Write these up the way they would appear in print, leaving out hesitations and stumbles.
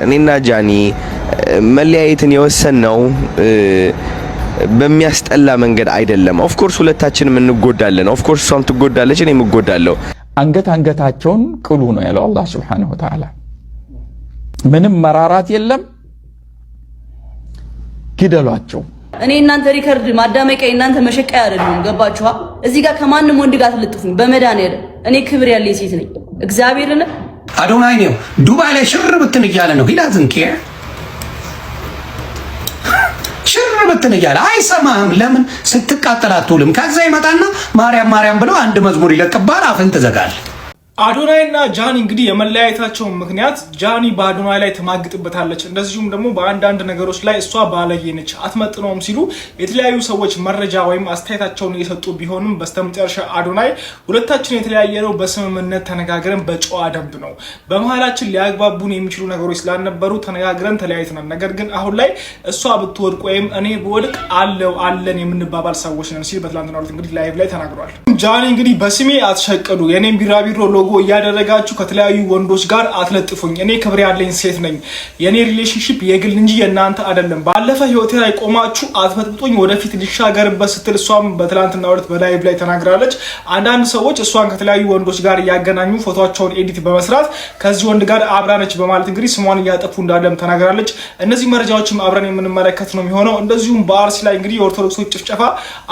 እኔና ጃኒ መለያየትን የወሰነው በሚያስጠላ መንገድ አይደለም። ኦፍ ኮርስ ሁለታችንም እንጎዳለን። ኦፍ ኮርስ እሷም ትጎዳለች፣ እኔም እጎዳለሁ። አንገታቸውን ቅሉ ነው ያለው አላህ Subhanahu Wa Ta'ala። ምንም መራራት የለም፣ ግደሏቸው። እኔ እናንተ ሪከርድ ማዳመቂያ እናንተ መሸቀያ አይደለም። ገባችኋ? እዚህ ጋር ከማንም ወንድ ጋር ትልጥፉኝ በመድኃኒዓለም እኔ ክብር ያለኝ ሴት ነኝ። እግዚአብሔርን አዶናይ ነው ዱባይ ላይ ሽር ብትን እያለ ነው ሂዳዝን ኬር ሽር ብትን እያለ አይሰማህም። ለምን ስትቃጠል አትውልም? ከዛ ይመጣና ማርያም ማርያም ብለው አንድ መዝሙር ይለቅባል፣ አፍን ትዘጋለህ። አዶናይና ጃኒ እንግዲህ የመለያየታቸው ምክንያት ጃኒ በአዶናይ ላይ ተማግጥበታለች፣ እንደዚሁም ደግሞ በአንዳንድ ነገሮች ላይ እሷ ባለጌ ነች አትመጥነውም ሲሉ የተለያዩ ሰዎች መረጃ ወይም አስተያየታቸውን እየሰጡ ቢሆንም በስተመጨረሻ አዶናይ ሁለታችን የተለያየነው በስምምነት ተነጋግረን በጨዋ ደንብ ነው፣ በመሃላችን ሊያግባቡን የሚችሉ ነገሮች ስላልነበሩ ተነጋግረን ተለያይተናል። ነገር ግን አሁን ላይ እሷ ብትወድቅ ወይም እኔ ብወድቅ አለን የምንባባል ሰዎች ነን ሲል በትላንትናው ዕለት እንግዲህ ላይቭ ላይ ተናግሯል። ጃኒ እንግዲህ በስሜ አትሸቅዱ፣ የኔም ቢራቢሮ ሎጎ እያደረጋችሁ ከተለያዩ ወንዶች ጋር አትለጥፉኝ፣ እኔ ክብር ያለኝ ሴት ነኝ፣ የኔ ሪሌሽንሺፕ የግል እንጂ የእናንተ አይደለም፣ ባለፈ ህይወቴ ላይ ቆማችሁ አትበጥብጡኝ፣ ወደፊት ልሻገርበት ስትል እሷም በትላንትናው ዕለት በላይቭ ላይ ተናግራለች። አንዳንድ ሰዎች እሷን ከተለያዩ ወንዶች ጋር እያገናኙ ፎቶቸውን ኤዲት በመስራት ከዚህ ወንድ ጋር አብራነች በማለት እንግዲህ ስሟን እያጠፉ እንዳለም ተናግራለች። እነዚህ መረጃዎችም አብረን የምንመለከት ነው የሚሆነው። እንደዚሁም በአርሲ ላይ እንግዲህ የኦርቶዶክሶች ጭፍጨፋ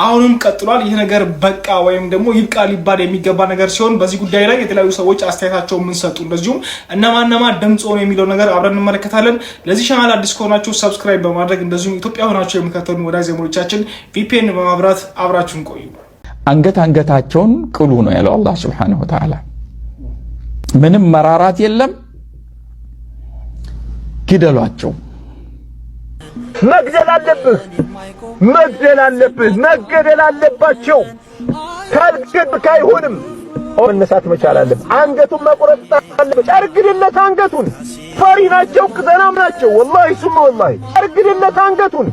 አሁንም ቀጥሏል። ይህ ነገር በቃ ወይም ደግሞ ይብቃ ሊባል የሚገባ ነገር ሲሆን በዚህ ጉዳይ ላይ የተለያዩ ሰዎች አስተያየታቸውን ምን ሰጡ፣ እንደዚሁም እነማነማ ድምጽ ሆነ የሚለው ነገር አብረን እንመለከታለን። ለዚህ ቻናል አዲስ ከሆናችሁ ሰብስክራይብ በማድረግ እንደዚሁም ኢትዮጵያ ሆናችሁ የምትከተሉ ወዳጅ ዘመዶቻችን VPN በማብራት አብራችሁን ቆዩ። አንገታቸውን ቅሉ ነው ያለው አላህ Subhanahu Wa Ta'ala። ምንም መራራት የለም፣ ግደሏቸው። መግደል አለብህ፣ መግደል አለብህ፣ መገደል አለባቸው። ካልገድክ አይሆንም። መነሳት መቻል አለብህ። አንገቱን መቁረጥ አለብህ። ጨርግድለት አንገቱን። ፈሪ ናቸው፣ ቅዘናም ናቸው። ወላሂ ሱም ወላሂ ጨርግድለት አንገቱን።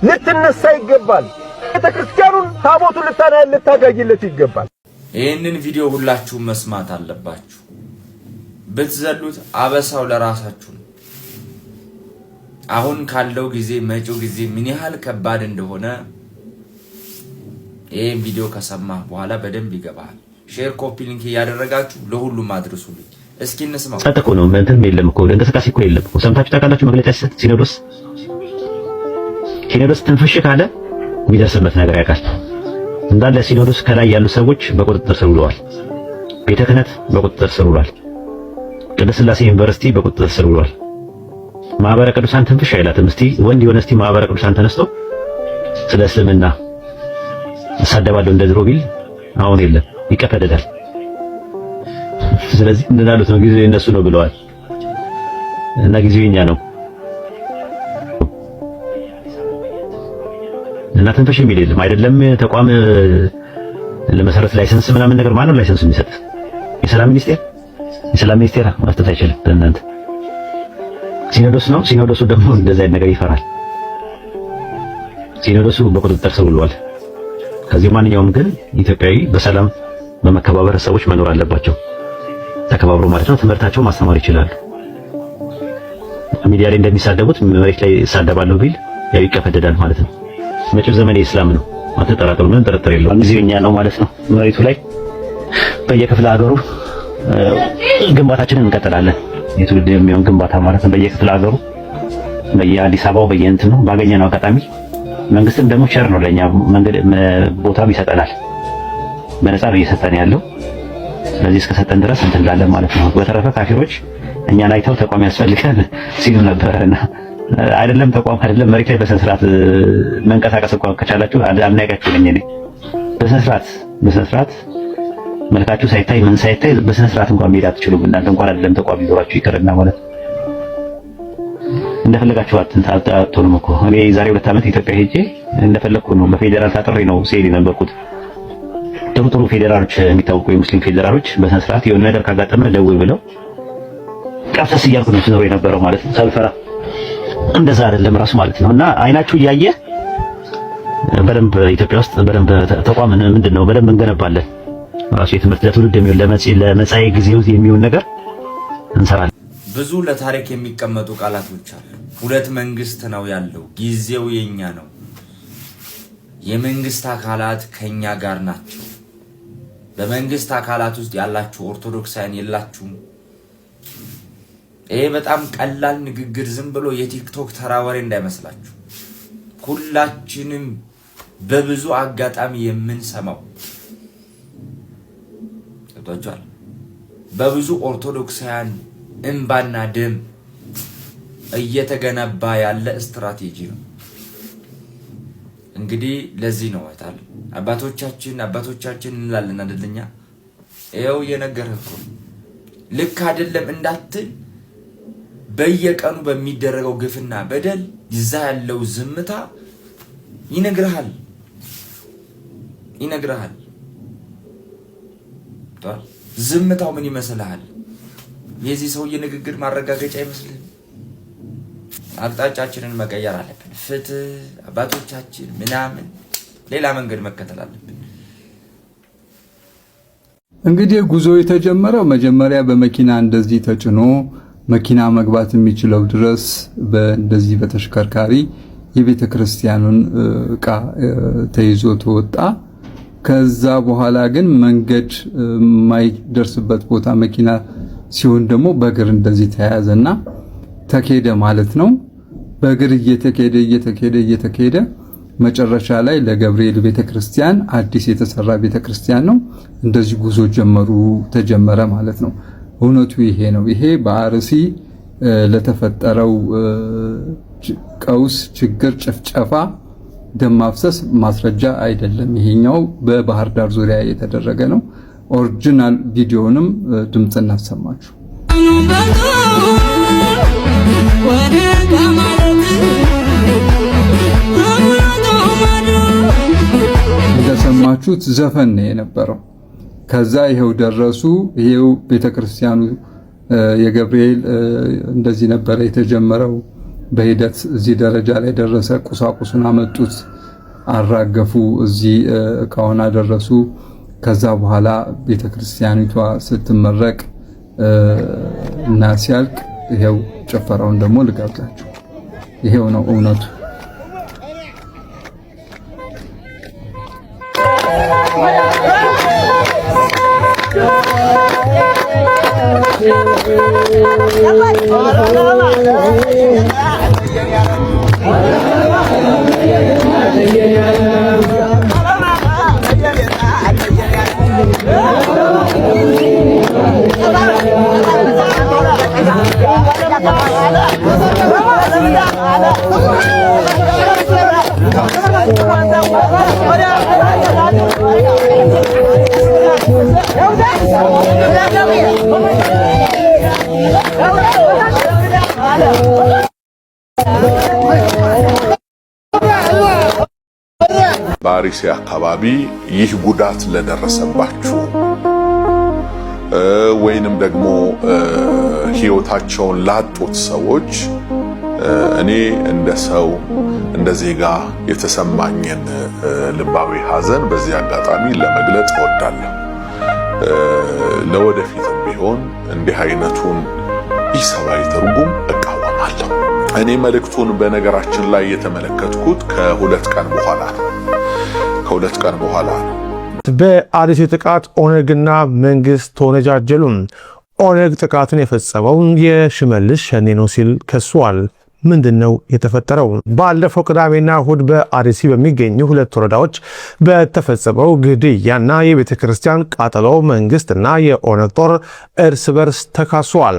ልትነሳ ይገባል። ቤተክርስቲያኑን ታቦቱን ልታጋይለት ይገባል። ይህንን ቪዲዮ ሁላችሁም መስማት አለባችሁ። ብትዘሉት አበሳው ለራሳችሁ ነው። አሁን ካለው ጊዜ መጪው ጊዜ ምን ያህል ከባድ እንደሆነ ይሄን ቪዲዮ ከሰማህ በኋላ በደንብ ይገባል። ሼር ኮፒ ሊንክ ያደረጋችሁ ለሁሉም አድርሱልኝ። እስኪ እንስማው። ጸጥቆ ነው እንትን የለም እኮ እንቅስቃሴ እኮ የለም እኮ። ሰምታችሁ ታውቃላችሁ? መግለጫ ሲሰጥ ሲኖዶስ ትንፍሽ ካለ የሚደርስበት ነገር ያውቃል። እንዳለ ሲኖዶስ ከላይ ያሉ ሰዎች በቁጥጥር ስር ውለዋል። ቤተ ክህነት በቁጥጥር ስር ውሏል። ቅድስት ሥላሴ ዩኒቨርሲቲ በቁጥጥር ስር ውሏል። ማህበረ ቅዱሳን ትንፍሽ አይላትም። እስቲ ወንድ የሆነ እስቲ ማህበረ ቅዱሳን ተነስቶ ስለ እስልምና እሳደባለሁ እንደ ድሮ ቢል አሁን የለም፣ ይቀፈደዳል። ስለዚህ እንዳሉት ነው፣ ጊዜው የነሱ ነው ብለዋል እና ጊዜው የኛ ነው እና ትንፍሽ የሚል የለም። አይደለም ተቋም ለመሰረት ላይሰንስ ምናምን ነገር ማነው ላይሰንስ የሚሰጥ? የሰላም ሚኒስቴር መስጠት አይችልም። እናንተ ሲኖዶስ ነው። ሲኖዶሱ ደግሞ እንደዛ አይነት ነገር ይፈራል። ሲኖዶሱ በቁጥጥር ስር ውሏል። ከዚህ ማንኛውም ግን ኢትዮጵያዊ በሰላም በመከባበር ሰዎች መኖር አለባቸው። ተከባብሮ ማለት ነው። ትምህርታቸው ማስተማር ይችላሉ። ሚዲያ ላይ እንደሚሳደቡት መሬት ላይ ይሳደባለሁ ቢል ያው ይቀፈደዳል ማለት ነው። መጪው ዘመን የእስላም ነው፣ አትጠራጠሩ። ምንም ጥርጥር የለውም። ጊዜኛ ነው ማለት ነው። መሬቱ ላይ በየክፍለ ሀገሩ ግንባታችንን እንቀጥላለን። የትውልድ የሚሆን ግንባታ ማለት ነው። በየክፍለ ሀገሩ በየአዲስ አበባው በየእንትኑ ባገኘነው አጋጣሚ መንግስትም ደግሞ ቸር ነው ለኛ መንገድ ቦታም ይሰጠናል። በነፃ ነው እየሰጠን ያለው። ስለዚህ እስከሰጠን ድረስ እንትን እንላለን ማለት ነው። በተረፈ ካፊሮች እኛን አይተው ተቋም ያስፈልጋል ሲሉ ነበርና አይደለም ተቋም አይደለም መሬት ላይ በስነ ስርዓት መንቀሳቀስ እንኳን ከቻላችሁ አልናያችሁ ነኝ እኔ በስነ ስርዓት መልካችሁ ሳይታይ ምን ሳይታይ በስነ ስርዓት እንኳን መሄድ አትችሉም። እናንተ እንኳን አይደለም ተቋም ይኖራችሁ ይቀርና ማለት እንደፈለጋችሁ አትሆኑም እኮ። እኔ ዛሬ 2 ዓመት ኢትዮጵያ ሄጄ እንደፈለኩ ነው በፌደራል ታጥሬ ነው ሲሄድ የነበርኩት። ጥሩ ፌደራሎች የሚታወቁ የሙስሊም ፌደራሎች በስነ ስርዓት የሆነ ነገር ካጋጠመ ደውል ብለው ቀፍተስ እያልኩ ነው ሲኖር የነበረው ማለት ነው። ሳልፈራ እንደዛ አይደለም ራሱ ማለት ነው። እና አይናችሁ እያየ በደንብ ኢትዮጵያ ውስጥ በደንብ ተቋም ምንድነው በደንብ እንገነባለን። ራሱ የትምህርት ለትውልድ የሚሆን ለመጻኤ ጊዜው የሚሆን ነገር እንሰራለን። ብዙ ለታሪክ የሚቀመጡ ቃላቶች አሉ። ሁለት መንግስት ነው ያለው፣ ጊዜው የኛ ነው። የመንግስት አካላት ከኛ ጋር ናቸው። በመንግስት አካላት ውስጥ ያላችሁ ኦርቶዶክሳውያን የላችሁም። ይሄ በጣም ቀላል ንግግር ዝም ብሎ የቲክቶክ ተራወሬ እንዳይመስላችሁ። ሁላችንም በብዙ አጋጣሚ የምንሰማው ተጧጫል። በብዙ ኦርቶዶክሳውያን እንባና ደም እየተገነባ ያለ ስትራቴጂ ነው። እንግዲህ ለዚህ ነው አይታል አባቶቻችን እንላለን አይደለኛ? ይሄው እየነገርህ እኮ ልክ አይደለም እንዳትል በየቀኑ በሚደረገው ግፍና በደል ይዛ ያለው ዝምታ ይነግርሃል። ዝምታው ምን ይመስልሃል? የዚህ ሰውዬ ንግግር ማረጋገጫ አይመስልህም? አቅጣጫችንን መቀየር አለብን። ፍትህ አባቶቻችን ምናምን ሌላ መንገድ መከተል አለብን። እንግዲህ ጉዞ የተጀመረው መጀመሪያ በመኪና እንደዚህ ተጭኖ መኪና መግባት የሚችለው ድረስ በእንደዚህ በተሽከርካሪ የቤተ ክርስቲያኑን ዕቃ ተይዞ ተወጣ። ከዛ በኋላ ግን መንገድ የማይደርስበት ቦታ መኪና ሲሆን ደግሞ በእግር እንደዚህ ተያዘና ተኬደ ማለት ነው። በእግር እየተኬደ መጨረሻ ላይ ለገብርኤል ቤተክርስቲያን አዲስ የተሰራ ቤተክርስቲያን ነው። እንደዚህ ጉዞ ተጀመረ ማለት ነው። እውነቱ ይሄ ነው። ይሄ በአርሲ ለተፈጠረው ቀውስ፣ ችግር፣ ጭፍጨፋ፣ ደም ማፍሰስ ማስረጃ አይደለም። ይሄኛው በባህር ዳር ዙሪያ የተደረገ ነው። ኦሪጂናል ቪዲዮንም ድምጽ እናሰማችሁ። እንደሰማችሁት ዘፈን ነው የነበረው። ከዛ ይሄው ደረሱ። ይሄው ቤተክርስቲያኑ የገብርኤል እንደዚህ ነበረ የተጀመረው። በሂደት እዚህ ደረጃ ላይ ደረሰ። ቁሳቁሱን አመጡት፣ አራገፉ፣ እዚህ እቃውን አደረሱ። ከዛ በኋላ ቤተክርስቲያኒቷ ስትመረቅ እና ሲያልቅ ይሄው ጭፈራውን ደግሞ ልጋብዛችሁ። ይሄው ነው እውነቱ። በአርሲ አካባቢ ይህ ጉዳት ለደረሰባችሁ ወይንም ደግሞ ህይወታቸውን ላጡት ሰዎች እኔ እንደ ሰው እንደ ዜጋ የተሰማኝን ልባዊ ሐዘን በዚህ አጋጣሚ ለመግለጽ እወዳለሁ። ለወደፊትም ቢሆን እንዲህ አይነቱን ኢሰብአዊ ትርጉም እቃወማለሁ። እኔ መልእክቱን በነገራችን ላይ የተመለከትኩት ከሁለት ቀን በኋላ ነው። በአርሲ ጥቃት ኦነግና መንግስት ተወነጃጀሉ። ኦነግ ጥቃቱን የፈጸመው የሽመልስ ሸኔ ነው ሲል ከሷል። ምንድነው የተፈጠረው? ባለፈው ቅዳሜና እሁድ በአርሲ በሚገኙ ሁለት ወረዳዎች በተፈጸመው ግድያና የቤተ ክርስቲያን ቃጠሎ መንግስትና የኦነግ ጦር እርስ በርስ ተካሷል።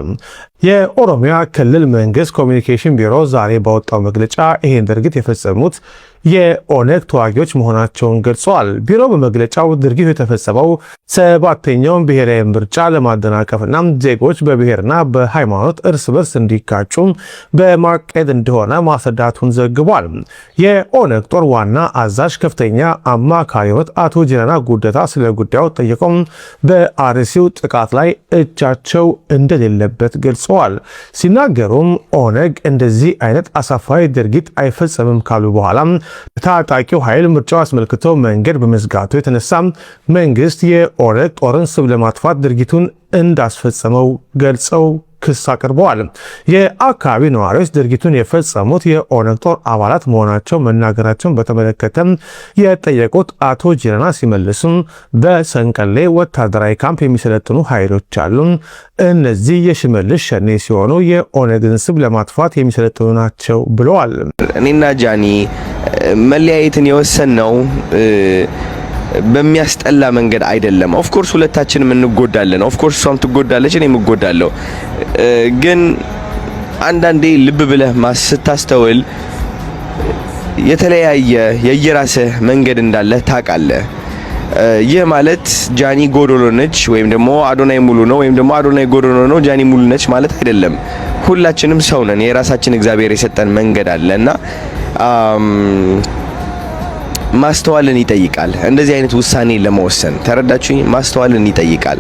የኦሮሚያ ክልል መንግስት ኮሚኒኬሽን ቢሮ ዛሬ ባወጣው መግለጫ ይህን ድርጊት የፈጸሙት የኦነግ ተዋጊዎች መሆናቸውን ገልጸዋል። ቢሮ በመግለጫው ድርጊቱ የተፈጸመው ሰባተኛውን ብሔራዊ ምርጫ ለማደናቀፍና ዜጎች በብሔርና በሃይማኖት እርስ በርስ እንዲጋጩ በማቀድ እንደሆነ ማስረዳቱን ዘግቧል። የኦነግ ጦር ዋና አዛዥ ከፍተኛ አማካሪዎች አቶ ጀነና ጉደታ ስለ ጉዳዩ ጠይቀው በአርሲው ጥቃት ላይ እጃቸው እንደሌለበት ገልጸዋል። ሲናገሩም ኦነግ እንደዚህ አይነት አሳፋሪ ድርጊት አይፈጸምም ካሉ በኋላ ታጣቂው ኃይል ምርጫው አስመልክቶ መንገድ በመዝጋቱ የተነሳ መንግስት የኦነግ ጦርን ስም ለማጥፋት ድርጊቱን እንዳስፈጸመው ገልጸው ክስ አቅርበዋል። የአካባቢ ነዋሪዎች ድርጊቱን የፈጸሙት የኦነግ ጦር አባላት መሆናቸው መናገራቸውን በተመለከተ የጠየቁት አቶ ጂራና ሲመልሱም በሰንቀሌ ወታደራዊ ካምፕ የሚሰለጥኑ ኃይሎች አሉ። እነዚህ የሽመልስ ሸኔ ሲሆኑ የኦነግን ስም ለማጥፋት የሚሰለጥኑ ናቸው ብለዋል። እኔና ጃኒ መለያየትን የወሰንነው በሚያስጠላ መንገድ አይደለም። ኦፍ ኮርስ ሁለታችንም እንጎዳለን። ኦፍ ኮርስ እሷም ትጎዳለች፣ እኔም እጎዳለሁ። ግን አንዳንዴ ልብ ብለህ ስታስተውል የተለያየ የየራስህ መንገድ እንዳለ ታውቃለህ። ይህ ማለት ጃኒ ጎዶሎ ነች ወይም ደግሞ አዶናይ ሙሉ ነው ወይም ደግሞ አዶናይ ጎዶሎ ነው ጃኒ ሙሉ ነች ማለት አይደለም። ሁላችንም ሰው ነን። የራሳችን እግዚአብሔር የሰጠን መንገድ አለና ማስተዋልን ይጠይቃል። እንደዚህ አይነት ውሳኔ ለመወሰን ተረዳችሁኝ? ማስተዋልን ይጠይቃል።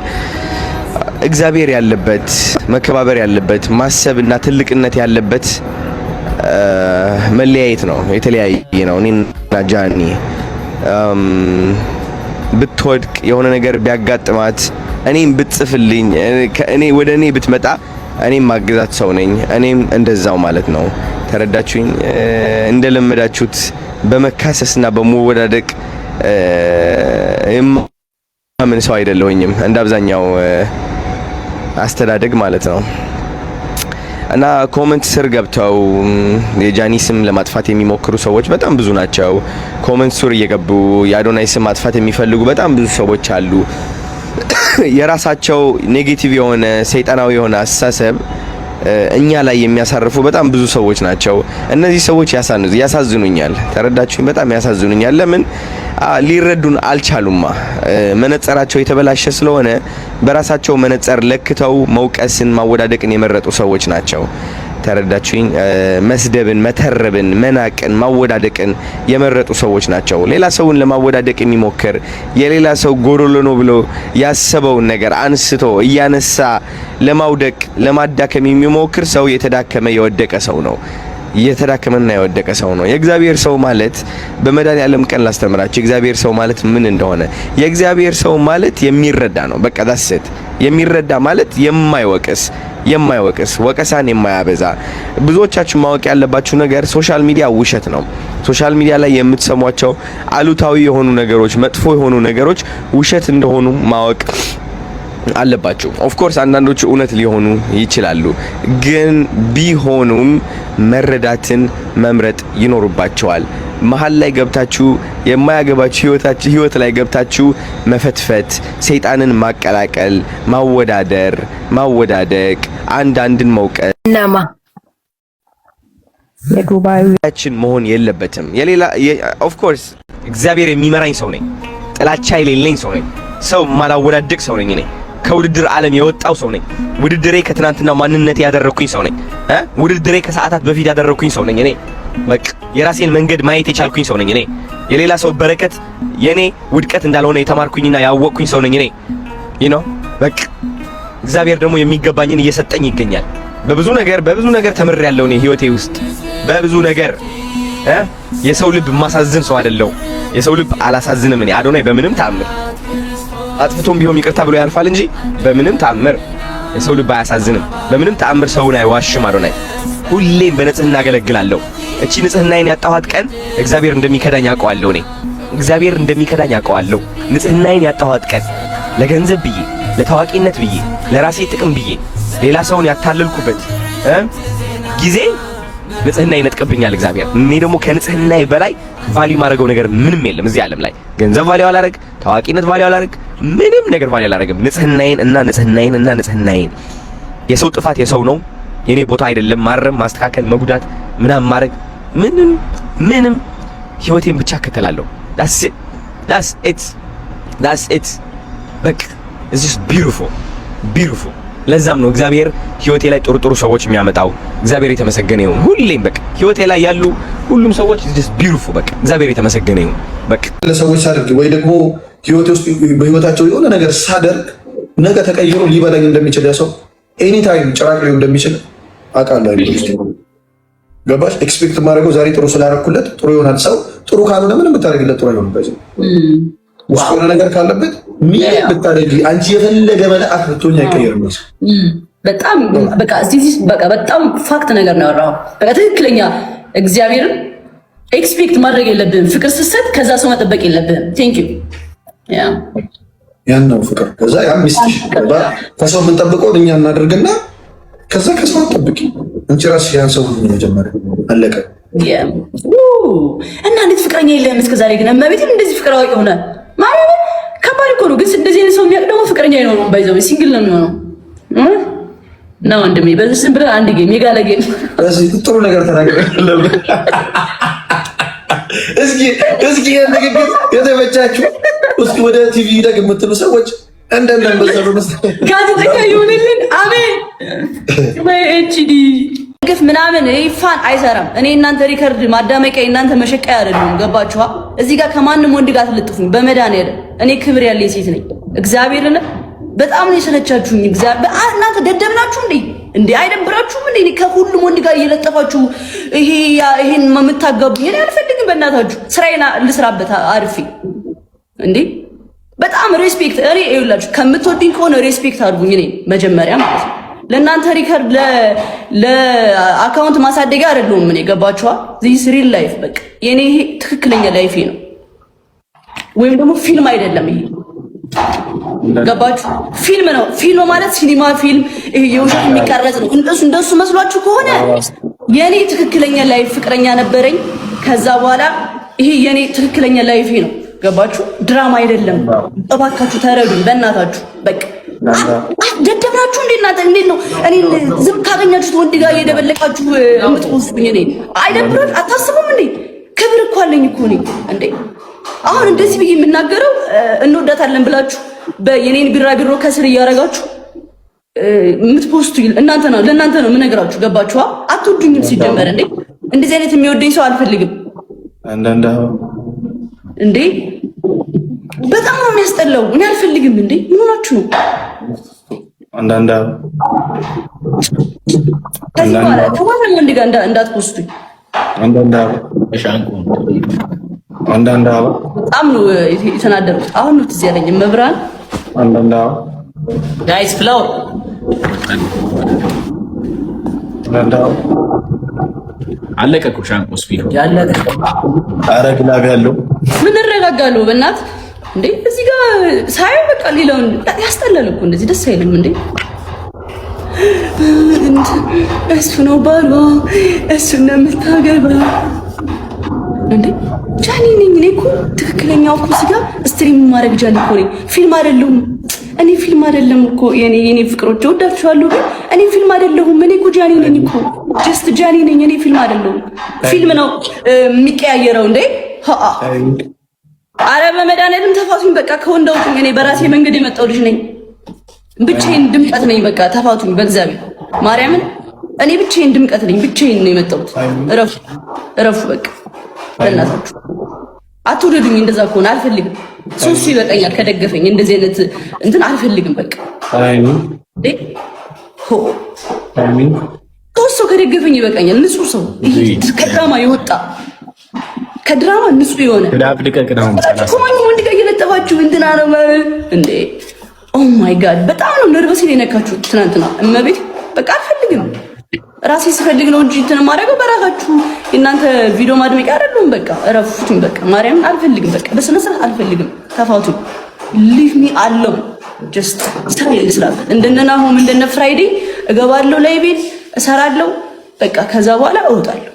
እግዚአብሔር ያለበት መከባበር ያለበት ማሰብና ትልቅነት ያለበት መለያየት ነው። የተለያየ ነው። እኔና ጃኒ ብትወድቅ የሆነ ነገር ቢያጋጥማት እኔም ብትጽፍልኝ እኔ ወደ እኔ ብትመጣ እኔም ማግዛት ሰው ነኝ። እኔም እንደዛው ማለት ነው። ተረዳችሁኝ? እንደለመዳችሁት በመካሰስና በመወዳደቅ ምን ሰው አይደለሁኝም እንደ አብዛኛው አስተዳደግ ማለት ነው። እና ኮሜንት ስር ገብተው የጃኒ ስም ለማጥፋት የሚሞክሩ ሰዎች በጣም ብዙ ናቸው። ኮሜንት ስር እየገቡ የአዶናይ ስም ማጥፋት የሚፈልጉ በጣም ብዙ ሰዎች አሉ። የራሳቸው ኔጌቲቭ የሆነ ሰይጣናዊ የሆነ አስተሳሰብ እኛ ላይ የሚያሳርፉ በጣም ብዙ ሰዎች ናቸው። እነዚህ ሰዎች ያሳዝኑኛል። ተረዳችሁኝ? በጣም ያሳዝኑኛል። ለምን ሊረዱን አልቻሉማ? መነጽራቸው የተበላሸ ስለሆነ በራሳቸው መነጽር ለክተው መውቀስን ማወዳደቅን የመረጡ ሰዎች ናቸው። ተረዳችሁኝ? መስደብን፣ መተረብን፣ መናቅን፣ ማወዳደቅን የመረጡ ሰዎች ናቸው። ሌላ ሰውን ለማወዳደቅ የሚሞክር የሌላ ሰው ጎዶሎ ነው ብሎ ያሰበውን ነገር አንስቶ እያነሳ ለማውደቅ ለማዳከም የሚሞክር ሰው የተዳከመ የወደቀ ሰው ነው። የተዳከመና የወደቀ ሰው ነው። የእግዚአብሔር ሰው ማለት በመድኃኒዓለም ቀን ላስተምራችሁ የእግዚአብሔር ሰው ማለት ምን እንደሆነ። የእግዚአብሔር ሰው ማለት የሚረዳ ነው። በቃ ዳሰት የሚረዳ ማለት የማይወቅስ ወቀሳን የማያበዛ። ብዙዎቻችሁ ማወቅ ያለባችሁ ነገር ሶሻል ሚዲያ ውሸት ነው። ሶሻል ሚዲያ ላይ የምትሰሟቸው አሉታዊ የሆኑ ነገሮች፣ መጥፎ የሆኑ ነገሮች ውሸት እንደሆኑ ማወቅ አለባችሁ። ኦፍ ኮርስ አንዳንዶቹ እውነት ሊሆኑ ይችላሉ፣ ግን ቢሆኑም መረዳትን መምረጥ ይኖርባቸዋል። መሀል ላይ ገብታችሁ የማያገባችሁ ህይወት ላይ ገብታችሁ መፈትፈት፣ ሰይጣንን ማቀላቀል፣ ማወዳደቅ፣ አንድን መውቀስ እናማ የጉባኤያችን መሆን የለበትም። ኦፍ ኮርስ እግዚአብሔር የሚመራኝ ሰው ነኝ። ጥላቻ የሌለኝ ሰው ነኝ። ሰው ማላወዳደቅ ሰው ነኝ። እኔ ከውድድር ዓለም የወጣው ሰው ነኝ። ውድድሬ ከትናንትና ማንነቴ ያደረኩኝ ሰው ነኝ። ውድድሬ ከሰዓታት በፊት ያደረኩኝ ሰው ነኝ። እኔ በቃ የራሴን መንገድ ማየት የቻልኩኝ ሰው ነኝ። እኔ የሌላ ሰው በረከት የኔ ውድቀት እንዳልሆነ የተማርኩኝና ያወቅኩኝ ሰው ነኝ። እኔ በቃ እግዚአብሔር ደግሞ የሚገባኝን እየሰጠኝ ይገኛል። በብዙ ነገር ተምሬያለሁ። እኔ ህይወቴ ውስጥ በብዙ ነገር የሰው ልብ ማሳዝን ሰው አይደለሁ። የሰው ልብ አላሳዝንም። እኔ አዶናይ በምንም ተአምር አጥፍቶም ቢሆን ይቅርታ ብሎ ያልፋል እንጂ በምንም ተአምር የሰው ልብ አያሳዝንም። በምንም ተአምር ሰውን አይዋሽም። አዶናይ ሁሌም በንጽህና አገለግላለሁ። እቺ ንጽህናዬን ያጣኋት ቀን እግዚአብሔር እንደሚከዳኝ አውቀዋለሁ። እኔ እግዚአብሔር እንደሚከዳኝ አውቀዋለሁ። ንጽህናዬን ያጣኋት ቀን ለገንዘብ ብዬ፣ ለታዋቂነት ብዬ፣ ለራሴ ጥቅም ብዬ ሌላ ሰውን ያታለልኩበት ጊዜ ንጽህና ይነጥቅብኛል እግዚአብሔር። እኔ ደግሞ ከንጽህናዬ በላይ ቫልዩ ማድረገው ነገር ምንም የለም እዚህ ዓለም ላይ። ገንዘብ ቫልዩ አላረግ፣ ታዋቂነት ቫልዩ አላረግ፣ ምንም ነገር ቫልዩ አላረግም። ንጽህናዬን የሰው ጥፋት የሰው ነው፣ የኔ ቦታ አይደለም። ማረም፣ ማስተካከል፣ መጉዳት ምናምን ማድረግ ምንም ህይወቴን ብቻ እከተላለሁ። that's it በቃ it's just beautiful። ለዛም ነው እግዚአብሔር ህይወቴ ላይ ጥሩ ሰዎች የሚያመጣው። እግዚአብሔር የተመሰገነ ይሁን። ሁሌም በቃ ህይወቴ ላይ ያሉ ሁሉም ሰዎች just beautiful በቃ እግዚአብሔር የተመሰገነ ይሁን። በቃ ለሰዎች ሳደርግ ወይ ደግሞ ህይወቴ ውስጥ በህይወታቸው የሆነ ነገር ሳደርግ ነገ ተቀይሮ ሊበላኝ እንደሚችል ያሰው ኤኒ ታይም ጭራቅ ሊሆን እንደሚችል አውቃለሁ። ገባሽ? ኤክስፔክት ማድረገው ዛሬ ጥሩ ስላደረኩለት ጥሩ ይሆናል። ሰው ጥሩ ካልሆነ ምንም ብታደርግለት ጥሩ አይሆንም። በዚህ ውስጥ የሆነ ነገር ካለበት ምን ብታደርጊ አንቺ የፈለገ መልአክ ብትሆኝ አይቀየርም። በጣም በቃ እዚህ በቃ በጣም ፋክት ነገር ነው ያወራው። በቃ ትክክለኛ እግዚአብሔርን ኤክስፔክት ማድረግ የለብህም። ፍቅር ስትሰጥ ከዛ ሰው መጠበቅ የለብህም። ቴንክ ዩ ያን ነው ፍቅር። ከዛ ያ ሚስትሽ ከሰው የምንጠብቀውን እኛ እናደርግና ከዛ ከሰው ጠብቂ እንጂ ራስሽ ያን ሰው መጀመሪያ አለቀ። እና እንዴት ፍቅረኛ የለህም እስከ ዛሬ ግን እመቤቴ እንደዚህ ፍቅር አዋቂ ሆነ ማለት ከባድ እኮ ነው። ግን እንደዚህ አይነት ሰው የሚያውቅ ደግሞ ፍቅረኛ አይኖርም። ባይዘው ሲንግል ነው የሚሆነው ነው ወንድሜ። በዚህ ስም ብለህ አንድ ጌም የጋለ ጌም እዚህ ጥሩ ነገር ተናግረህ እስኪ ንግግር የተመቻችሁ እስኪ ወደ ቲቪ ደግ የምትሉ ሰዎች እንደንደን በዘሩ ጋዜጠኛ ይሁንልን። አሜን ኤችዲ ግፍ ምናምን ይፋን አይሰራም። እኔ እናንተ ሪከርድ ማዳመቂያ እናንተ መሸቀያ አይደለም። ገባችኋ? እዚህ ጋር ከማንም ወንድ ጋር ትልጥፉኝ በመድኃኒዓለም እኔ ክብር ያለኝ ሴት ነኝ። እግዚአብሔርን በጣም ነው የሰለቻችሁኝ። እግዚአብሔር እናንተ ደደብ ናችሁ እንዴ? አይደብራችሁም እንዴ? ከሁሉም ወንድ ጋር እየለጠፋችሁ ይሄን የምታጋቡኝ እኔ አልፈልግም። በእናታችሁ ስራዬን ልስራበት አርፌ እንዴ። በጣም ሬስፔክት እኔ ይኸውላችሁ ከምትወዱኝ ከሆነ ሬስፔክት አድርጉኝ። እኔ መጀመሪያ ማለት ነው ለእናንተ ሪከርድ ለአካውንት ማሳደጊያ አይደለም። ምን ገባችኋ? ዚስ ሪል ላይፍ በቃ የኔ ይሄ ትክክለኛ ላይፌ ነው፣ ወይም ደግሞ ፊልም አይደለም። ይሄ ገባችሁ? ፊልም ነው። ፊልም ማለት ሲኒማ ፊልም ይሄ የውሸት የሚቀረጽ ነው። እንደሱ መስሏችሁ ከሆነ የኔ ትክክለኛ ላይፍ ፍቅረኛ ነበረኝ። ከዛ በኋላ ይሄ የኔ ትክክለኛ ላይፌ ነው። ገባችሁ? ድራማ አይደለም። እባካችሁ ተረዱኝ በእናታችሁ በቃ ደደብናችሁ እንዴ እናንተ? እንዴት ነው እኔ ዝም ካገኛችሁት ወንድ ጋር እየደበለቃችሁ የምትወስዱኝ? እኔ አይደብራችሁ? አታስቡም እንዴ? ክብር እኮ አለኝ እኮ እኔ እንዴ። አሁን እንደዚህ ብዬ የምናገረው እንወዳታለን ብላችሁ በየኔን ቢራቢሮ ከስር እያደረጋችሁ የምትፖስቱ እናንተ ነው፣ ለእናንተ ነው የምነግራችሁ። ገባችኋ? አትወዱኝም ሲጀመር እንዴ። እንደዚህ አይነት የሚወደኝ ሰው አልፈልግም እንዴ። በጣም ነው የሚያስጠላው። እኔ አልፈልግም እንዴ። ምን ሆናችሁ ነው? ከዚህ በኋላ ከማንም ወንድ ጋር እንዳትፖስቱኝ። በጣም ነው የተናደሩት። አሁን ነው ትዝ ያለኝ መብራን ጋይስ ፍላወር አለቀ እኮ ሻንቆስ ፊልም ያለቀ። ኧረ ግላብ ያለው ምን እረጋጋለሁ በእናትህ እንዴ። እዚህ ጋር ሳይሆን በቃ ሌላውን ያስጠላል እኮ እንደዚህ ደስ አይልም እንዴ። እሱ ነው ባሏ፣ እሱ ነው የምታገባ እንዴ። ጃኒ ነኝ እኔ እኮ ትክክለኛው እኮ እዚህ ጋር ስትሪም ማድረግ ጃኒ እኮ ነኝ። ፊልም አይደለሁም እኔ፣ ፊልም አይደለም እኮ የኔ ፍቅሮች ወዳችኋለሁ፣ ግን እኔ ፊልም አይደለሁም። እኔ እኮ ጃኒ ነኝ እኮ ጀስት ጃኒ ነኝ እኔ፣ ፊልም አይደለሁም። ፊልም ነው የሚቀያየረው እንዴ። አረ በመድኃኒዓለም ተፋቱኝ በቃ ከወንድ አውጡኝ። እኔ በራሴ መንገድ የመጣው ልጅ ነኝ። ብቻዬን ድምቀት ነኝ። በቃ ተፋቱኝ በእግዚአብሔር ማርያምን። እኔ ብቻዬን ድምቀት ነኝ። ብቻዬን ነው የመጣሁት። እረፉ በቃ በእናታችሁ አትውደዱኝ። እንደዛ ከሆነ አልፈልግም። ሶስቱ ይበቃኛል ከደገፈኝ። እንደዚህ አይነት እንትን አልፈልግም በቃ ሶስት ሰው ከደገፈኝ ይበቃኛል። ንጹህ ሰው ከድራማ የወጣ ከድራማ ንጹህ የሆነ ከማን ወንድ ጋር እየለጠፋችሁ እንትና ነው እንዴ? ኦ ማይ ጋድ በጣም ነው ነርቨስ የነካችሁት ትናንትና። እመቤት በቃ አልፈልግም። ራሴ ስፈልግ ነው እንጂ እንትን ማድረገው በራሳችሁ እናንተ ቪዲዮ ማድመቂያ አይደለም። በቃ እረፉኝ በቃ ማርያምን አልፈልግም። በቃ በስነ ስርዓት አልፈልግም። ተፋቱ። ሊቭ ሚ አለው ጀስት ስራ ይስላል። እንደነናሁም እንደነ ፍራይዴ እገባለሁ ላይ ቤት እሰራለሁ። በቃ ከዛ በኋላ እወጣለሁ።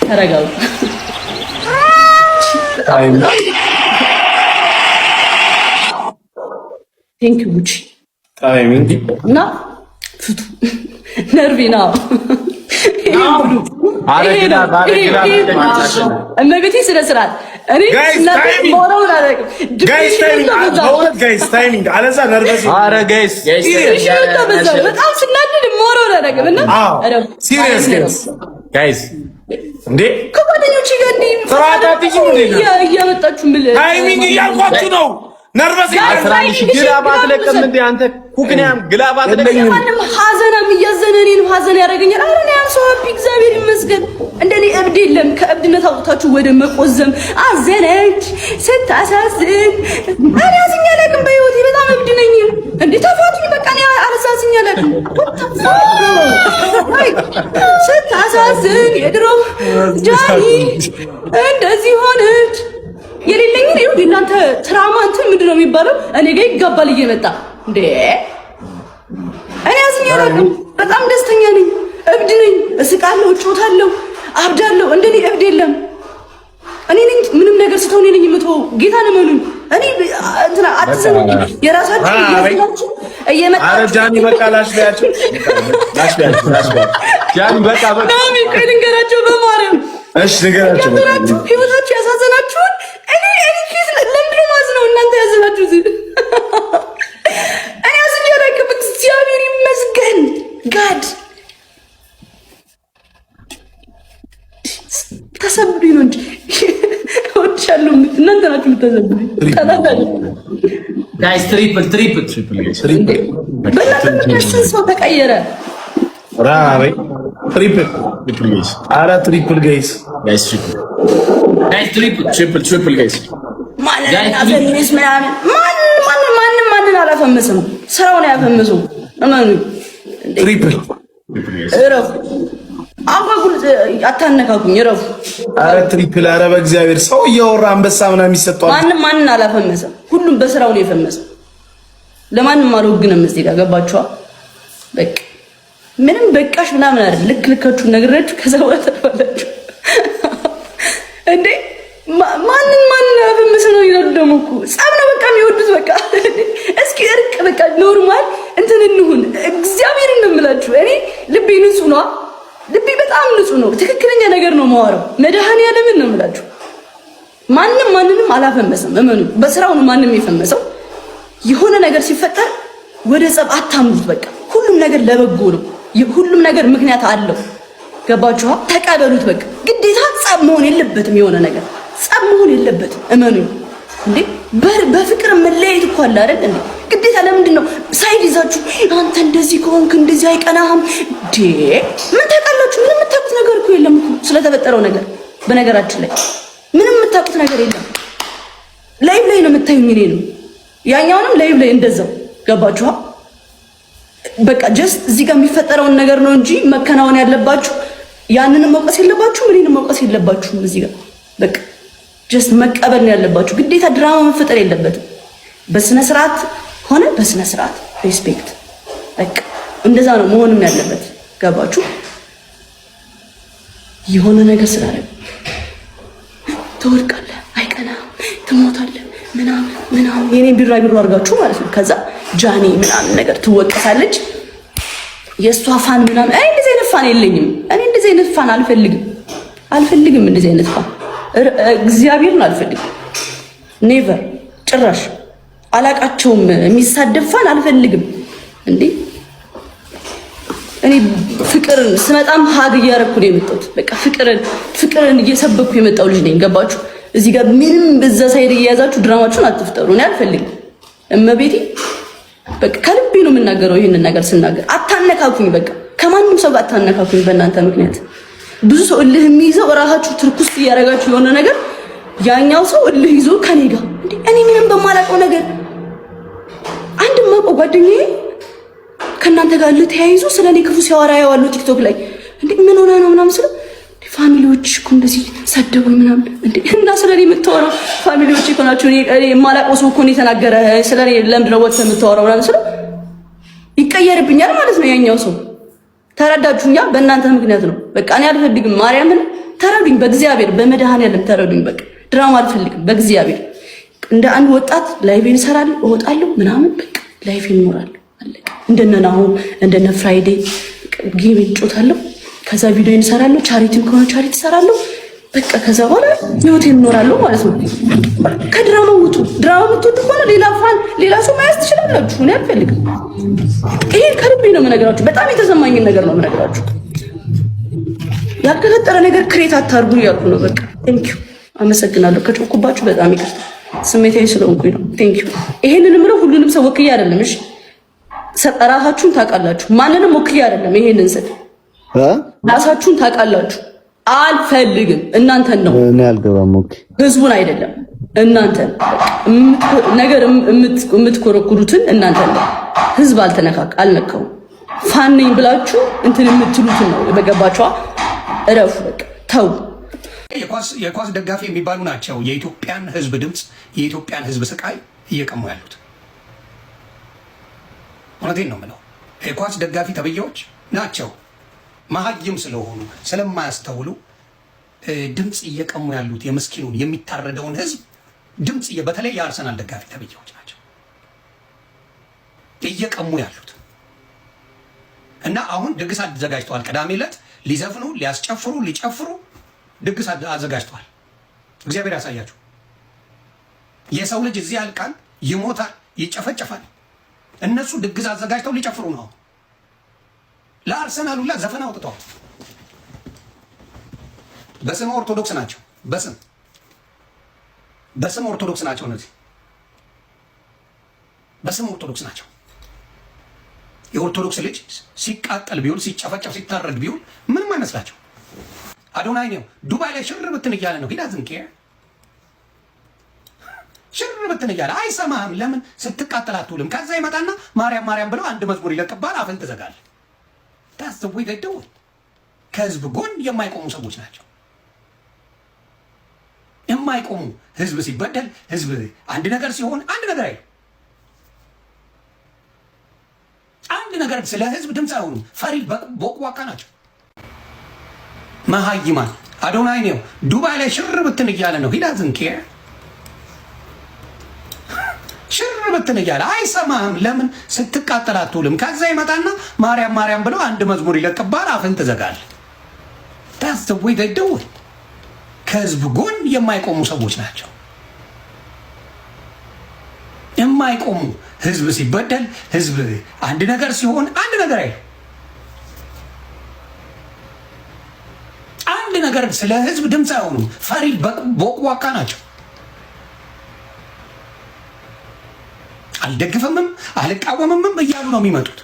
ተረጋጉ። ቴንክ ዩ ቡቺ እና ፍቱ ነርቪና እመቤቴ ስነ ስርዓት እኔ በጣም ስናድድ ሞራውን አደረግም እና እንዴ ከጓደኞቼ ጋር እያመጣችሁ ታይሚንግ እያልኳችሁ ነው። ነርቨስ ግላባት ለቀም እንዴ አንተ ኩክኒያም ግላባት ለቀም ማንም ሐዘናም እያዘነ እኔንም ሐዘን ያደርገኛል። አረ እኔ አንሶ ሀፒ እግዚአብሔር ይመስገን። እንደኔ እብድ የለም። ከእብድነት አውጥታችሁ ወደ መቆዘም አዘነች ስታሳዝን። እኔ አዝኛ አላውቅም በህይወቴ። በጣም እብድ ነኝ እንዴ? ተፋቱኝ በቃ እኔ አልሳዝኛለሁ። ስታሳዝን የድሮ ጃኒ እንደዚህ ሆነች። የሌለኝን ይኸው እናንተ ትራማ እንትን ምንድን ነው የሚባለው? እኔ ጋር ይጋባል እየመጣ እንዴ። እኔ አዝኛለሁ። በጣም ደስተኛ ነኝ። እብድ ነኝ። እስቃለሁ፣ እጮታለሁ፣ አብዳለሁ። እንደኔ እብድ የለም። እኔ ነኝ ምንም ነገር ስተው ነኝ የምተው። ጌታ ለመኑኝ። እኔ እንትና አትዘኑ። የራሳችሁ እየመጣ ጃኒ በቃ ላሽ ቢያችሁ ጃኒ በቃ ናሚ ልንገራቸው በማርያም እሺ ንገራቸው። ህይወታችሁ ያሳዘናችሁን እኔ ለምንድን ነው ማዝነው? እናንተ ያዘናችሁት እኔ አዝኛለሁ። እግዚአብሔር ይመስገን ጋድ ተሰብዱኝ ነው እንጂ ወድሻለሁ። እናንተ ናችሁ የምትሰብዱኝ። ጋይስ ትሪፕል በእናንተ ሰው ተቀየረ። ራይ ትሪፕል ጋይስ አራ ትሪፕል ጋይስ ትሪፕል ጋይስ ማንን ማንን አላፈመስም። ስራውን ያፈምሰው እመኑ። ትሪፕል እረፉ። አጓጉል አታነካኩኝ። እረፉ። አረ ትሪፕል አረ በእግዚአብሔር ሰው እያወራ አንበሳ ምናምን የሚሰጠው ማንን አላፈመሰም። ሁሉም በስራው ነው የፈመሰው። ለማንም አልወግንም። እዚህ ጋር ገባችኋ? በቃ ምንም በቃሽ ምናምን አይደል። ልክ ልካችሁን ነግሬያችሁ ከዛ በኋላ ተባላችሁ እንዴ። ማንን አፈመሰ ነው ይላሉ። ደግሞ እኮ ጸብ ነው በቃ የሚወዱት። በቃ እስኪ እርቅ በቃ ኖርማል እንትን እንሁን። እግዚአብሔርን ነው የምላችሁ። እኔ ልቤ ንጹህ ነው። ልቤ በጣም ንጹህ ነው። ትክክለኛ ነገር ነው የማወራው። መድኃኒዓለምን ነው የምላችሁ። ማንንም አላፈመሰም። እመኑ። በስራው ነው ማንም የፈመሰው። የሆነ ነገር ሲፈጠር ወደ ጸብ አታምሩት። በቃ ሁሉም ነገር ለበጎ ነው። ሁሉም ነገር ምክንያት አለው። ገባችኋ? ተቀበሉት። በቃ ግዴታ ጸብ መሆን የለበትም። የሆነ ነገር ጸብ መሆን የለበትም። እመኑኝ። እንዴ በፍቅር መለያየት እኮ አለ አይደል እንዴ? ግዴታ ለምንድን ነው ሳይድ ይዛችሁ አንተ እንደዚህ ከሆንክ እንደዚህ አይቀናህም እንዴ? ምን ታውቃላችሁ? ምንም የምታውቁት ነገር እኮ የለም እኮ ስለተፈጠረው ነገር። በነገራችን ላይ ምንም የምታውቁት ነገር የለም። ላይቭ ላይ ነው የምታዩኝ። እኔ ነው ያኛውንም ላይቭ ላይ እንደዛው። ገባችኋ? በቃ ጀስት እዚህ ጋር የሚፈጠረውን ነገር ነው እንጂ መከናወን ያለባችሁ ያንንም መውቀስ የለባችሁም፣ እኔንም መውቀስ የለባችሁም። እዚህ ጋር በቃ ጀስት መቀበል ነው ያለባችሁ። ግዴታ ድራማ መፈጠር የለበትም። በስነ ስርዓት ሆነ በስነ ስርዓት ሪስፔክት። በቃ እንደዛ ነው መሆንም ያለበት። ገባችሁ? የሆነ ነገር ስላደረግ ትወድቃለህ፣ አይቀናም፣ ትሞታለህ ምናምን የኔ ቢራቢሮ አድርጋችሁ ማለት ነው። ከዛ ጃኒ ምናምን ነገር ትወቀሳለች። የእሷ ፋን ምናምን። እኔ እንደዚህ አይነት ፋን የለኝም። እኔ እንደዚህ አይነት ፋን አልፈልግም። እንደዚህ አይነት ፋን እግዚአብሔርን አልፈልግም። ኔቨር ጭራሽ አላቃቸውም። የሚሳደብ ፋን አልፈልግም። እንዴ እኔ ፍቅርን ስመጣም ሀግ እያረኩ ነው የመጣሁት። በቃ ፍቅርን እየሰበኩ የመጣው ልጅ ነኝ። ገባችሁ? እዚህ ጋር ምንም በዛ ሳይድ እየያዛችሁ ድራማችሁን አትፍጠሩ። እኔ አልፈልግም። እመቤቴ በቃ ከልቤ ነው የምናገረው። ይሄንን ነገር ስናገር አታነካኩኝ። በቃ ከማንም ሰው ጋር አታነካኩኝ። በእናንተ ምክንያት ብዙ ሰው እልህ የሚይዘው እራሳችሁ ትርኩስ እያደረጋችሁ የሆነ ነገር ያኛው ሰው እልህ ይዞ ከኔ ጋር እንዴ እኔ ምንም በማላውቀው ነገር አንድ ማውቀው ጓደኛዬ ከእናንተ ጋር እልህ ተያይዞ ስለኔ ክፉ ሲያወራ ያዋለው ቲክቶክ ላይ እንዴ ምን ሆነ ነው ምናምን ስለ ፋሚሊዎች እኮ እንደዚህ ሰደቡኝ ምናምን እንዴ እና ስለኔ የምታወራው ፋሚሊዎች እኮ ናቸው። እኔ የማላውቀው ሰው እኮ ነው የተናገረ ስለኔ ለምንድን ነው ወጥተህ የምታወራው ምናምን ስለ ይቀየርብኛል ማለት ነው ያኛው ሰው። ተረዳችሁኛ? በእናንተ ምክንያት ነው። በቃ እኔ አልፈልግም። ማርያምን ተረዱኝ፣ በእግዚአብሔር በመድኃኒዓለም ተረዱኝ። በቃ ድራማ አልፈልግም። በእግዚአብሔር እንደ አንድ ወጣት ላይቬን እሰራለሁ፣ እወጣለሁ ምናምን በቃ ላይቬን እኖራለሁ። አለቀ። እንደነ ናሆም እንደነ ፍራይዴ ጌም እጮታለሁ። ከዛ ቪዲዮ እንሰራለሁ። ቻሪቲም ከሆነ ቻሪቲ እሰራለሁ። በቃ ከዛ በኋላ ህይወቴን እኖራለሁ ማለት ነው። ከድራማ ውጡ። ድራማ የምትወዱ ከሆነ ሌላ ሰው መያዝ ትችላላችሁ። እኔ አልፈልግም። ይሄ ከልቤ ነው የምነግራችሁ። በጣም የተሰማኝን ነገር ነው የምነግራችሁ። ያልተፈጠረ ነገር ክሬት አታርጉ እያልኩ ነው። በቃ ቴንኪዩ፣ አመሰግናለሁ። ከጮኩባችሁ በጣም ይቅርታ፣ ስሜታዊ ስለሆንኩኝ ነው። ቴንኪዩ። ይሄንን የምለው ሁሉንም ሰው ወክዬ አይደለም። እሺ፣ ራሳችሁን ታውቃላችሁ። ማንንም ወክዬ አይደለም። ይሄንን ስል ራሳችሁን ታውቃላችሁ። አልፈልግም። እናንተን ነው። እኔ አልገባም። ኦኬ፣ ህዝቡን አይደለም። እናንተን ነገር የምትኮረኩሩትን እናንተን ህዝብ አልነካው ፋንኝ ብላችሁ እንትን የምትሉትን ነው በገባችኋ? እረፉ በቃ ተው። የኳስ ደጋፊ የሚባሉ ናቸው የኢትዮጵያን ህዝብ ድምፅ የኢትዮጵያን ህዝብ ስቃይ እየቀሙ ያሉት። እውነቴን ነው የምለው። የኳስ ደጋፊ ተብዬዎች ናቸው መሀይም ስለሆኑ ስለማያስተውሉ ድምፅ እየቀሙ ያሉት የምስኪኑን የሚታረደውን ህዝብ ድምፅ በተለይ የአርሰናል ደጋፊ ተብዬዎች ናቸው እየቀሙ ያሉት። እና አሁን ድግስ አዘጋጅተዋል። ቅዳሜ ዕለት ሊዘፍኑ ሊያስጨፍሩ ሊጨፍሩ ድግስ አዘጋጅተዋል። እግዚአብሔር ያሳያችሁ። የሰው ልጅ እዚህ ያልቃል፣ ይሞታል፣ ይጨፈጨፋል። እነሱ ድግስ አዘጋጅተው ሊጨፍሩ ነው። ለአርሰናል ሁላ ዘፈን አውጥተዋል። በስም ኦርቶዶክስ ናቸው። በስም ኦርቶዶክስ ናቸው። እነዚህ በስም ኦርቶዶክስ ናቸው። የኦርቶዶክስ ልጅ ሲቃጠል ቢውል ሲጨፈጨፍ ሲታረድ ቢውል ምንም አይመስላቸው። አዶናይ ነው ዱባይ ላይ ሽር ብትን እያለ ነው። ሂዳ ዝንቄ ሽር ብትን እያለ አይሰማህም። ለምን ስትቃጠል አትውልም? ከዛ ይመጣና ማርያም ማርያም ብለው አንድ መዝሙር ይለቅባል፣ አፍን ትዘጋለህ። ታስቡ ይገደው። ከህዝብ ጎን የማይቆሙ ሰዎች ናቸው። የማይቆሙ ህዝብ ሲበደል ህዝብ አንድ ነገር ሲሆን አንድ ነገር አይሉ አንድ ነገር ስለ ህዝብ ድምፅ አይሆኑም። ፈሪ ቦቅቧቃ ናቸው። መሀይማን አዶናይ ነው ዱባይ ላይ ሽር ብትን እያለ ነው። ሂዳ ዝንቄ ሽር ብትን እያለ አይሰማህም። ለምን ስትቃጠል አትውልም? ከዛ ይመጣና ማርያም ማርያም ብለው አንድ መዝሙር ይለቅባል፣ አፍን ትዘጋለህ። ታስቡ ይገደው። ከህዝብ ጎን የማይቆሙ ሰዎች ናቸው። የማይቆሙ ህዝብ ሲበደል ህዝብ አንድ ነገር ሲሆን አንድ ነገር አይሉ አንድ ነገር ስለ ህዝብ ድምፅ አይሆኑም። ፈሪ ቦቅቧቃ ናቸው። አልደግፍምም አልቃወምምም እያሉ ነው የሚመጡት።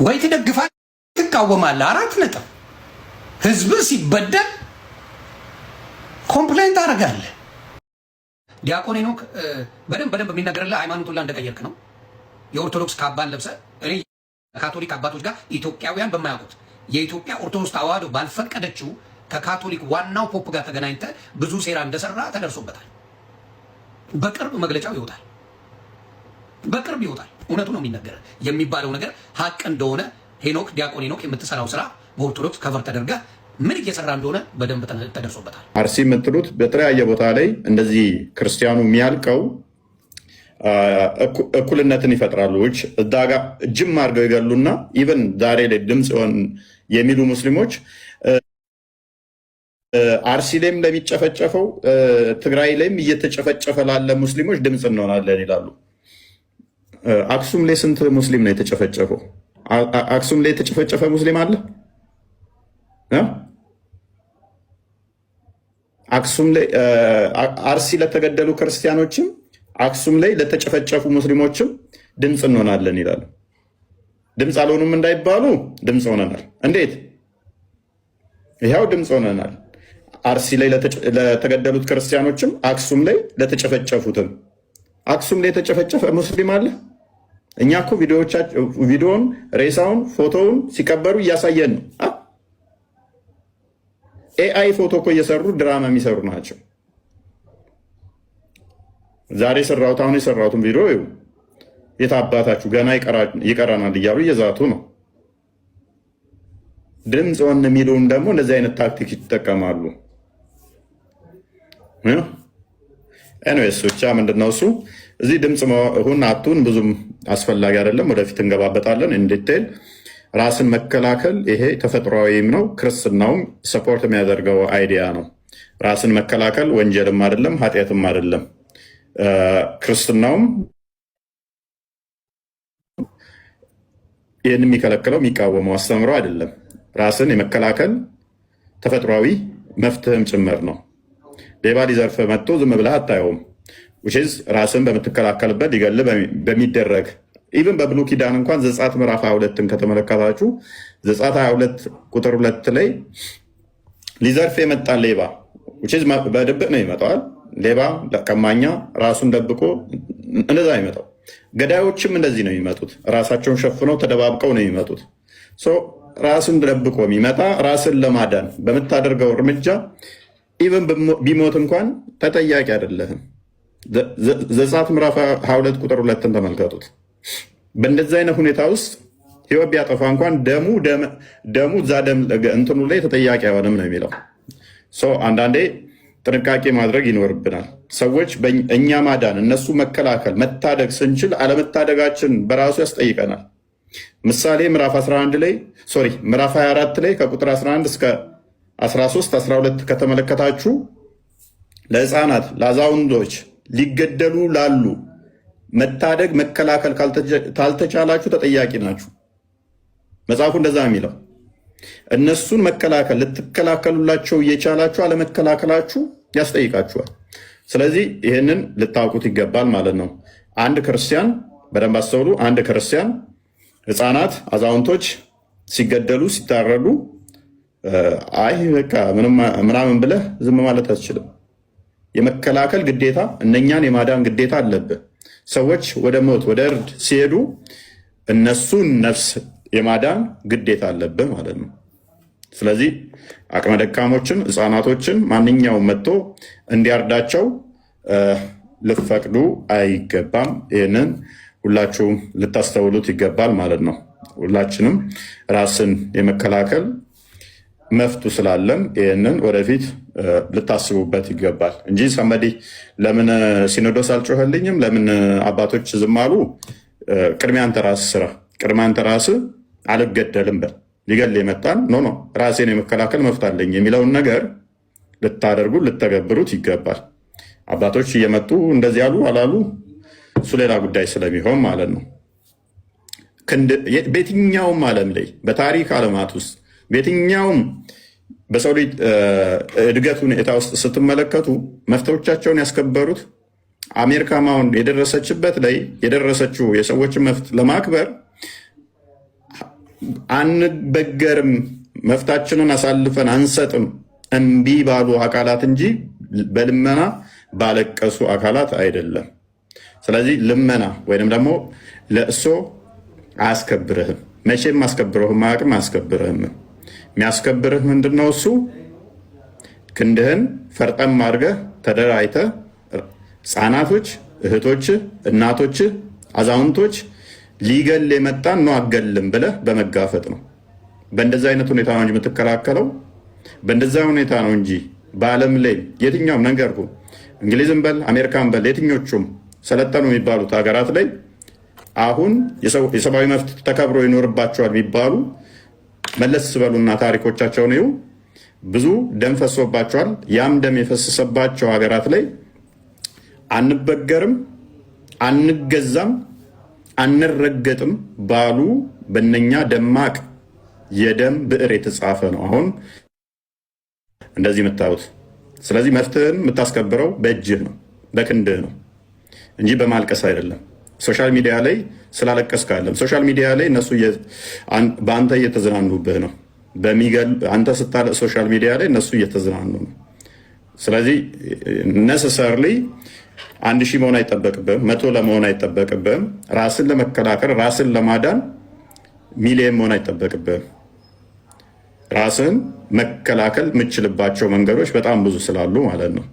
ወይ ትደግፋለህ ትቃወማለህ። 4 ነጥብ። ህዝብ ሲበደል ኮምፕሌንት ታደርጋለህ። ዲያቆን ሄኖክ በደንብ የሚነገርልህ ሃይማኖቱን ላይ እንደቀየርክ ነው። የኦርቶዶክስ ካባን ለብሰህ እኔ ካቶሊክ አባቶች ጋር ኢትዮጵያውያን በማያውቁት የኢትዮጵያ ኦርቶዶክስ ተዋህዶ ባልፈቀደችው ከካቶሊክ ዋናው ፖፕ ጋር ተገናኝተህ ብዙ ሴራ እንደሰራ ተደርሶበታል። በቅርብ መግለጫው ይወጣል። በቅርብ ይወጣል። እውነቱ ነው የሚነገር የሚባለው ነገር ሀቅ እንደሆነ ሄኖክ ዲያቆን ሄኖክ የምትሰራው ስራ በኦርቶዶክስ ከቨር ተደርጋ ምን እየሰራ እንደሆነ በደንብ ተደርሶበታል። አርሲ የምትሉት በተለያየ ቦታ ላይ እንደዚህ ክርስቲያኑ የሚያልቀው እኩልነትን ይፈጥራሉ። እዛ ጋር ጅም አድርገው ይገሉና ኢቨን ዛሬ ላይ ድምፅ የሚሉ ሙስሊሞች አርሲ ላይም ለሚጨፈጨፈው ትግራይ ላይም እየተጨፈጨፈ ላለ ሙስሊሞች ድምፅ እንሆናለን ይላሉ። አክሱም ላይ ስንት ሙስሊም ነው የተጨፈጨፈው? አክሱም ላይ የተጨፈጨፈ ሙስሊም አለ? አክሱም ላይ አርሲ ለተገደሉ ክርስቲያኖችም አክሱም ላይ ለተጨፈጨፉ ሙስሊሞችም ድምፅ እንሆናለን ይላሉ። ድምፅ አልሆኑም እንዳይባሉ ድምፅ ሆነናል። እንዴት? ይኸው ድምፅ ሆነናል። አርሲ ላይ ለተገደሉት ክርስቲያኖችም አክሱም ላይ ለተጨፈጨፉትም። አክሱም ላይ የተጨፈጨፈ ሙስሊም አለ? እኛ እኮ ቪዲዮውን፣ ሬሳውን፣ ፎቶውን ሲቀበሩ እያሳየን ነው። ኤአይ ፎቶ እኮ እየሰሩ ድራማ የሚሰሩ ናቸው። ዛሬ የሰራሁት አሁን የሰራሁትን ቪዲዮ የት አባታችሁ ገና ይቀራናል እያሉ እየዛቱ ነው። ድምፅ ሆን የሚሉን ደግሞ እንደዚህ አይነት ታክቲክ ይጠቀማሉ። ኤኒዌይስ ብቻ ምንድነው እሱ እዚህ ድምፅ ሁን አቱን ብዙም አስፈላጊ አይደለም። ወደፊት እንገባበታለን እንዲቴል። ራስን መከላከል ይሄ ተፈጥሯዊም ነው፣ ክርስትናውም ሰፖርት የሚያደርገው አይዲያ ነው። ራስን መከላከል ወንጀልም አይደለም ኃጢአትም አይደለም። ክርስትናውም ይህን የሚከለክለው የሚቃወመው አስተምሮ አይደለም። ራስን የመከላከል ተፈጥሯዊ መፍትህም ጭምር ነው። ሌባ ሊዘርፍ መጥቶ ዝም ብለህ አታየውም። ውሽዝ ራስን በምትከላከልበት ሊገል በሚደረግ ኢቨን በብሉ ኪዳን እንኳን ዘጸአት ምዕራፍ 22ን ከተመለከታችሁ ዘጸአት 22 ቁጥር 2 ላይ ሊዘርፍ የመጣ ሌባ ውሽዝ በድብቅ ነው ይመጣዋል። ሌባ፣ ቀማኛ ራሱን ደብቆ እንደዛ ነው የሚመጣው። ገዳዮችም እንደዚህ ነው የሚመጡት። ራሳቸውን ሸፍነው ተደባብቀው ነው የሚመጡት። ራስን ደብቆ የሚመጣ ራስን ለማዳን በምታደርገው እርምጃ ኢቨን ቢሞት እንኳን ተጠያቂ አይደለህም። ዘጸአት ምዕራፍ 22 ቁጥር 2ን ተመልከቱት። በእንደዚህ አይነት ሁኔታ ውስጥ ህይወት ቢያጠፋ እንኳን ደሙ እዛ ደም እንትኑ ላይ ተጠያቂ አይሆንም ነው የሚለው። አንዳንዴ ጥንቃቄ ማድረግ ይኖርብናል። ሰዎች እኛ ማዳን እነሱ መከላከል መታደግ ስንችል አለመታደጋችን በራሱ ያስጠይቀናል። ምሳሌ ምዕራፍ 24 ላይ ከቁጥር 11 እስከ 13 12 ከተመለከታችሁ ለህፃናት ለአዛውንቶች ሊገደሉ ላሉ መታደግ መከላከል ካልተቻላችሁ ተጠያቂ ናችሁ። መጽሐፉ እንደዛ የሚለው እነሱን መከላከል ልትከላከሉላቸው እየቻላችሁ አለመከላከላችሁ ያስጠይቃችኋል። ስለዚህ ይህንን ልታውቁት ይገባል ማለት ነው። አንድ ክርስቲያን በደንብ አስተውሉ። አንድ ክርስቲያን ህፃናት፣ አዛውንቶች ሲገደሉ ሲታረዱ አይ በቃ ምናምን ብለህ ዝም ማለት አትችልም። የመከላከል ግዴታ እነኛን የማዳን ግዴታ አለብህ። ሰዎች ወደ ሞት ወደ እርድ ሲሄዱ እነሱን ነፍስ የማዳን ግዴታ አለብህ ማለት ነው። ስለዚህ አቅመ ደካሞችን፣ ህፃናቶችን ማንኛውም መጥቶ እንዲያርዳቸው ልፈቅዱ አይገባም። ይህንን ሁላችሁም ልታስተውሉት ይገባል ማለት ነው። ሁላችንም ራስን የመከላከል መፍቱ ስላለን ይህንን ወደፊት ልታስቡበት ይገባል እንጂ ሰመዲ ለምን ሲኖዶስ አልጮኸልኝም፣ ለምን አባቶች ዝም አሉ? ቅድሚያ አንተ ራስህ ስራ፣ ቅድሚያ አንተ ራስህ አልገደልም በል። ሊገል የመጣን ኖ ራሴን የመከላከል መፍት አለኝ የሚለውን ነገር ልታደርጉ ልተገብሩት ይገባል። አባቶች እየመጡ እንደዚህ ያሉ አላሉ እሱ ሌላ ጉዳይ ስለሚሆን ማለት ነው። በየትኛውም ዓለም ላይ በታሪክ ዓለማት ውስጥ በየትኛውም በሰው ልጅ እድገት ሁኔታ ውስጥ ስትመለከቱ መፍቶቻቸውን ያስከበሩት አሜሪካ አሁን የደረሰችበት ላይ የደረሰችው የሰዎችን መፍት ለማክበር አንበገርም፣ መፍታችንን አሳልፈን አንሰጥም እምቢ ባሉ አካላት እንጂ በልመና ባለቀሱ አካላት አይደለም። ስለዚህ ልመና ወይንም ደግሞ ለእሶ አያስከብርህም። መቼም አስከብረህም አያውቅም፣ አያስከብርህም። የሚያስከብርህ ምንድነው? እሱ ክንድህን ፈርጠም አድርገህ ተደራጅተህ ህፃናቶች፣ እህቶች፣ እናቶች፣ አዛውንቶች ሊገል የመጣን ነው አገልም ብለህ በመጋፈጥ ነው። በእንደዚህ አይነት ሁኔታ ነው እንጂ የምትከላከለው፣ በእንደዛ ሁኔታ ነው እንጂ በዓለም ላይ የትኛውም ነገር እንግሊዝም በል አሜሪካን በል የትኞቹም ሰለጠኑ የሚባሉት ሀገራት ላይ አሁን የሰብአዊ መብት ተከብሮ ይኖርባቸዋል የሚባሉ መለስ በሉና ታሪኮቻቸውን ይሁ ብዙ ደም ፈሶባቸዋል። ያም ደም የፈሰሰባቸው ሀገራት ላይ አንበገርም፣ አንገዛም፣ አንረገጥም ባሉ በእነኛ ደማቅ የደም ብዕር የተጻፈ ነው አሁን እንደዚህ የምታዩት። ስለዚህ መፍትህን የምታስከብረው በእጅህ ነው፣ በክንድህ ነው እንጂ በማልቀስ አይደለም። ሶሻል ሚዲያ ላይ ስላለቀስክ አይደለም። ሶሻል ሚዲያ ላይ እነሱ በአንተ እየተዝናኑብህ ነው። አንተ ስታለቅ ሶሻል ሚዲያ ላይ እነሱ እየተዝናኑ ነው። ስለዚህ ነሰሰርሊ 1000 መሆን አይጠበቅብህም፣ 100 ለመሆን አይጠበቅብህም። ራስን ለመከላከል ራስን ለማዳን ሚሊየን መሆን አይጠበቅብህም። ራስን መከላከል የምችልባቸው መንገዶች በጣም ብዙ ስላሉ ማለት ነው።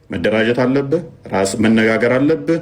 መደራጀት አለብህ፣ ራስ መነጋገር አለብህ።